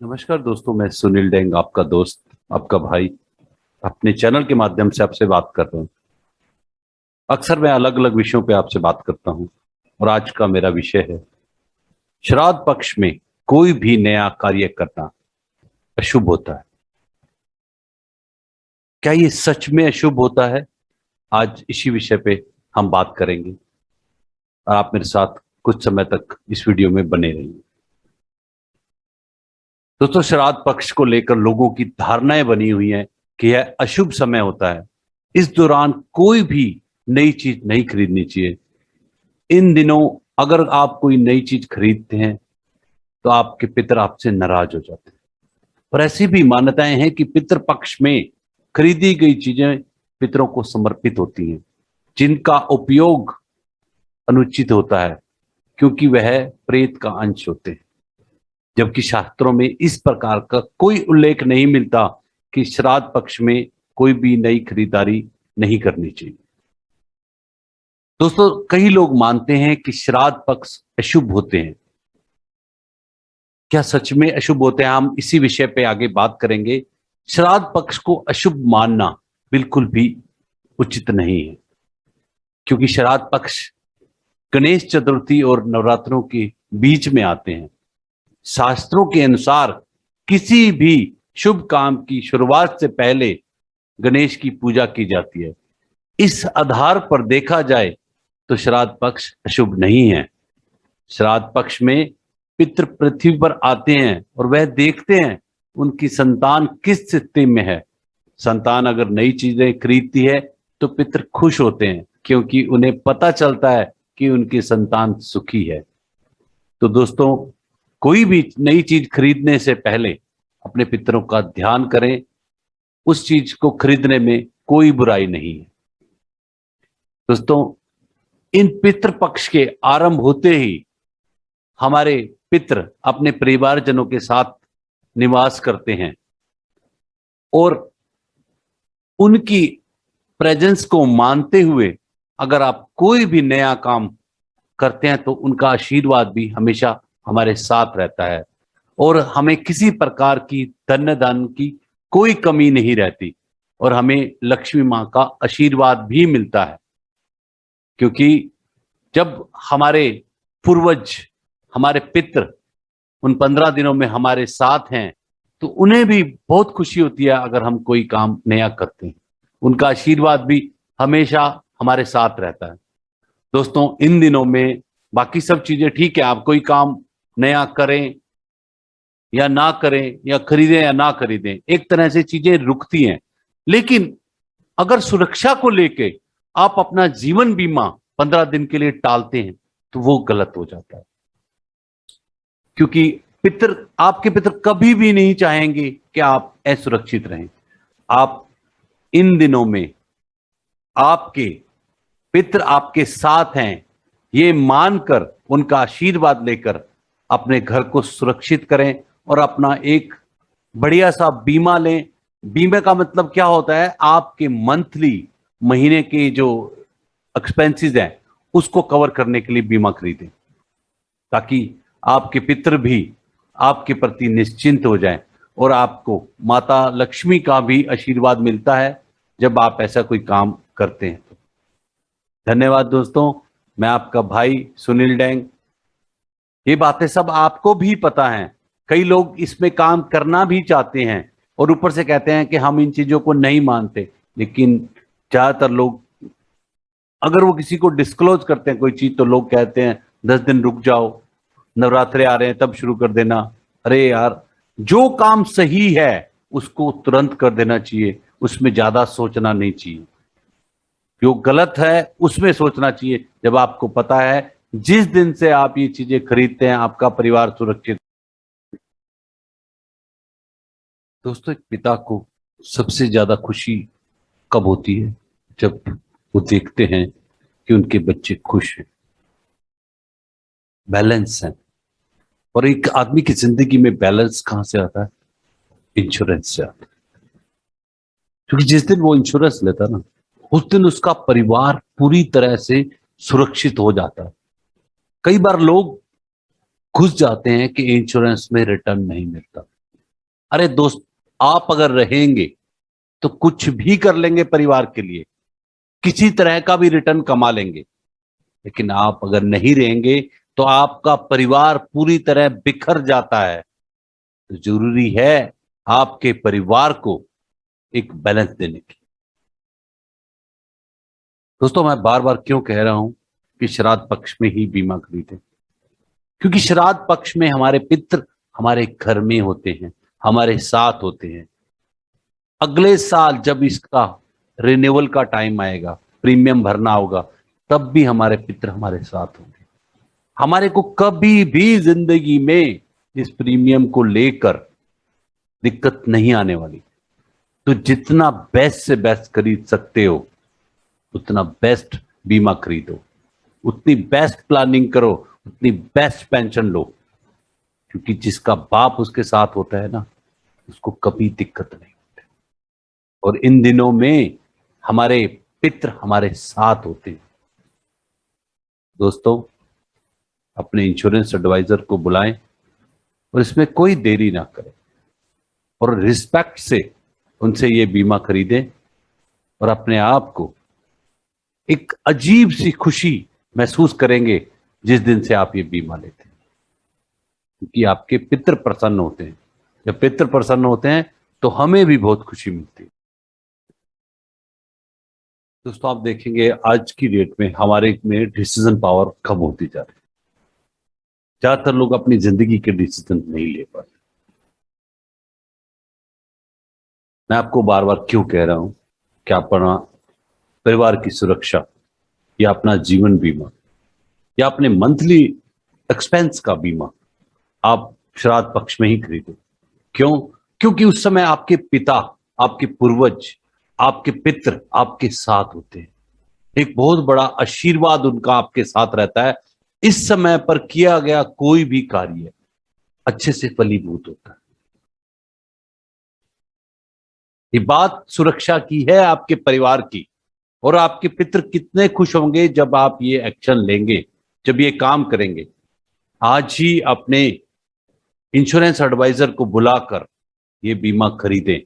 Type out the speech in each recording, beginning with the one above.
नमस्कार दोस्तों, मैं सुनील डेंग, आपका दोस्त, आपका भाई, अपने चैनल के माध्यम से आपसे बात कर रहा हूँ। अक्सर मैं अलग अलग विषयों पे आपसे बात करता हूँ और आज का मेरा विषय है श्राद्ध पक्ष में कोई भी नया कार्य करना अशुभ होता है। क्या ये सच में अशुभ होता है? आज इसी विषय पे हम बात करेंगे और आप मेरे साथ कुछ समय तक इस वीडियो में बने रहिए। दोस्तों, श्राद्ध पक्ष को लेकर लोगों की धारणाएं बनी हुई हैं कि यह अशुभ समय होता है। इस दौरान कोई भी नई चीज नहीं खरीदनी चाहिए। इन दिनों अगर आप कोई नई चीज खरीदते हैं तो आपके पितर आपसे नाराज हो जाते हैं। और ऐसी भी मान्यताएं हैं कि पितृ पक्ष में खरीदी गई चीजें पितरों को समर्पित होती हैं, जिनका उपयोग अनुचित होता है क्योंकि वह प्रेत का अंश होते हैं। जबकि शास्त्रों में इस प्रकार का कोई उल्लेख नहीं मिलता कि श्राद्ध पक्ष में कोई भी नई खरीदारी नहीं करनी चाहिए। दोस्तों, कई लोग मानते हैं कि श्राद्ध पक्ष अशुभ होते हैं। क्या सच में अशुभ होते हैं? हम इसी विषय पे आगे बात करेंगे। श्राद्ध पक्ष को अशुभ मानना बिल्कुल भी उचित नहीं है, क्योंकि श्राद्ध पक्ष गणेश चतुर्थी और नवरात्रों के बीच में आते हैं। शास्त्रों के अनुसार किसी भी शुभ काम की शुरुआत से पहले गणेश की पूजा की जाती है। इस आधार पर देखा जाए तो श्राद्ध पक्ष अशुभ नहीं है। श्राद्ध पक्ष में पितृ पृथ्वी पर आते हैं और वह देखते हैं उनकी संतान किस स्थिति में है। संतान अगर नई चीजें खरीदती है तो पितृ खुश होते हैं, क्योंकि उन्हें पता चलता है कि उनकी संतान सुखी है। तो दोस्तों, कोई भी नई चीज खरीदने से पहले अपने पितरों का ध्यान करें। उस चीज को खरीदने में कोई बुराई नहीं है। दोस्तों, इन पितृ पक्ष के आरंभ होते ही हमारे पितृ अपने परिवारजनों के साथ निवास करते हैं और उनकी प्रेजेंस को मानते हुए अगर आप कोई भी नया काम करते हैं तो उनका आशीर्वाद भी हमेशा हमारे साथ रहता है और हमें किसी प्रकार की धन दान की कोई कमी नहीं रहती और हमें लक्ष्मी मां का आशीर्वाद भी मिलता है। क्योंकि जब हमारे पूर्वज, हमारे पितृ उन 15 दिनों में हमारे साथ हैं तो उन्हें भी बहुत खुशी होती है अगर हम कोई काम नया करते हैं। उनका आशीर्वाद भी हमेशा हमारे साथ रहता है। दोस्तों, इन दिनों में बाकी सब चीजें ठीक है, आप कोई काम नया करें या ना करें, या खरीदें या ना खरीदें, एक तरह से चीजें रुकती हैं। लेकिन अगर सुरक्षा को लेके आप अपना जीवन बीमा 15 दिन के लिए टालते हैं तो वो गलत हो जाता है, क्योंकि आपके पितर कभी भी नहीं चाहेंगे कि आप असुरक्षित रहें। आप इन दिनों में आपके पितर आपके साथ हैं ये मानकर, उनका आशीर्वाद लेकर अपने घर को सुरक्षित करें और अपना एक बढ़िया सा बीमा लें। बीमे का मतलब क्या होता है? आपके मंथली, महीने के जो एक्सपेंसेस हैं उसको कवर करने के लिए बीमा खरीदें, ताकि आपके पितर भी आपके प्रति निश्चिंत हो जाएं और आपको माता लक्ष्मी का भी आशीर्वाद मिलता है जब आप ऐसा कोई काम करते हैं। धन्यवाद दोस्तों, मैं आपका भाई सुनील डेंग। ये बातें सब आपको भी पता हैं। कई लोग इसमें काम करना भी चाहते हैं और ऊपर से कहते हैं कि हम इन चीजों को नहीं मानते, लेकिन ज्यादातर लोग अगर वो किसी को डिस्क्लोज करते हैं कोई चीज तो लोग कहते हैं 10 दिन रुक जाओ, नवरात्रे आ रहे हैं तब शुरू कर देना। अरे यार, जो काम सही है उसको तुरंत कर देना चाहिए, उसमें ज्यादा सोचना नहीं चाहिए। जो गलत है उसमें सोचना चाहिए, जब आपको पता है जिस दिन से आप ये चीजें खरीदते हैं आपका परिवार सुरक्षित। दोस्तों, एक पिता को सबसे ज्यादा खुशी कब होती है? जब वो देखते हैं कि उनके बच्चे खुश हैं, बैलेंस है। और एक आदमी की जिंदगी में बैलेंस कहां से आता है? इंश्योरेंस से आता है। क्योंकि जिस दिन वो इंश्योरेंस लेता है ना, उस दिन उसका परिवार पूरी तरह से सुरक्षित हो जाता है। कई बार लोग घुस जाते हैं कि इंश्योरेंस में रिटर्न नहीं मिलता, अरे दोस्त, आप अगर रहेंगे तो कुछ भी कर लेंगे परिवार के लिए, किसी तरह का भी रिटर्न कमा लेंगे। लेकिन आप अगर नहीं रहेंगे तो आपका परिवार पूरी तरह बिखर जाता है। तो जरूरी है आपके परिवार को एक बैलेंस देने की। दोस्तों, मैं बार बार क्यों कह रहा हूं कि श्राद्ध पक्ष में ही बीमा खरीदें? क्योंकि श्राद्ध पक्ष में हमारे पितृ हमारे घर में होते हैं, हमारे साथ होते हैं। अगले साल जब इसका रिन्यूअल का टाइम आएगा, प्रीमियम भरना होगा, तब भी हमारे पितृ हमारे साथ होंगे। हमारे को कभी भी जिंदगी में इस प्रीमियम को लेकर दिक्कत नहीं आने वाली। तो जितना बेस्ट से बेस्ट खरीद सकते हो उतना बेस्ट बीमा खरीदो, उतनी बेस्ट प्लानिंग करो, उतनी बेस्ट पेंशन लो। क्योंकि जिसका बाप उसके साथ होता है ना, उसको कभी दिक्कत नहीं होती। और इन दिनों में हमारे पितृ हमारे साथ होते हैं। दोस्तों, अपने इंश्योरेंस एडवाइजर को बुलाएं और इसमें कोई देरी ना करें और रिस्पेक्ट से उनसे ये बीमा खरीदें और अपने आप को एक अजीब सी खुशी महसूस करेंगे जिस दिन से आप ये बीमा लेते हैं। क्योंकि आपके पितृ प्रसन्न होते हैं। जब पितृ प्रसन्न होते हैं तो हमें भी बहुत खुशी मिलती है। दोस्तों, आप देखेंगे आज की डेट में हमारे में डिसीजन पावर कम होती जा रही है। ज्यादातर लोग अपनी जिंदगी के डिसीजन नहीं ले पाते। मैं आपको बार बार क्यों कह रहा हूं कि अपना परिवार की सुरक्षा या अपना जीवन बीमा या अपने मंथली एक्सपेंस का बीमा आप श्राद्ध पक्ष में ही खरीदो। क्यों? क्योंकि उस समय आपके पिता, आपके पूर्वज, आपके पितृ आपके साथ होते हैं। एक बहुत बड़ा आशीर्वाद उनका आपके साथ रहता है। इस समय पर किया गया कोई भी कार्य अच्छे से फलीभूत होता है। ये बात सुरक्षा की है आपके परिवार की। और आपके पितृ कितने खुश होंगे जब आप ये एक्शन लेंगे, जब ये काम करेंगे। आज ही अपने इंश्योरेंस एडवाइजर को बुलाकर ये बीमा खरीदें।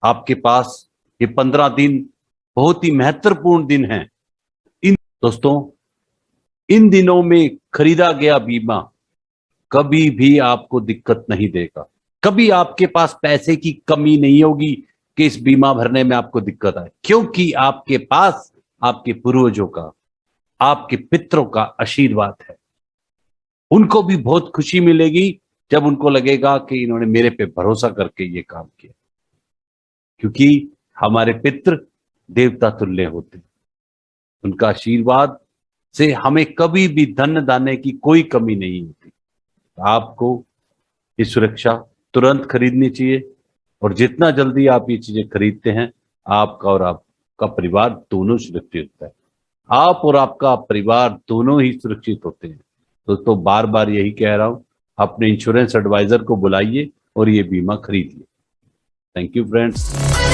आपके पास ये 15 दिन बहुत ही महत्वपूर्ण दिन हैं। दोस्तों, इन दिनों में खरीदा गया बीमा कभी भी आपको दिक्कत नहीं देगा। कभी आपके पास पैसे की कमी नहीं होगी कि इस बीमा भरने में आपको दिक्कत आए। क्योंकि आपके पास आपके पूर्वजों का, आपके पितरों का आशीर्वाद है। उनको भी बहुत खुशी मिलेगी जब उनको लगेगा कि इन्होंने मेरे पे भरोसा करके ये काम किया। क्योंकि हमारे पितृ देवता तुल्य होते हैं। उनका आशीर्वाद से हमें कभी भी धन दाने की कोई कमी नहीं होती। आपको ये सुरक्षा तुरंत खरीदनी चाहिए। और जितना जल्दी आप ये चीजें खरीदते हैं, आपका और आपका परिवार दोनों सुरक्षित होता है। आप और आपका परिवार दोनों ही सुरक्षित होते हैं। दोस्तों, बार बार यही कह रहा हूं, अपने इंश्योरेंस एडवाइजर को बुलाइए और ये बीमा खरीदिए। Thank you friends.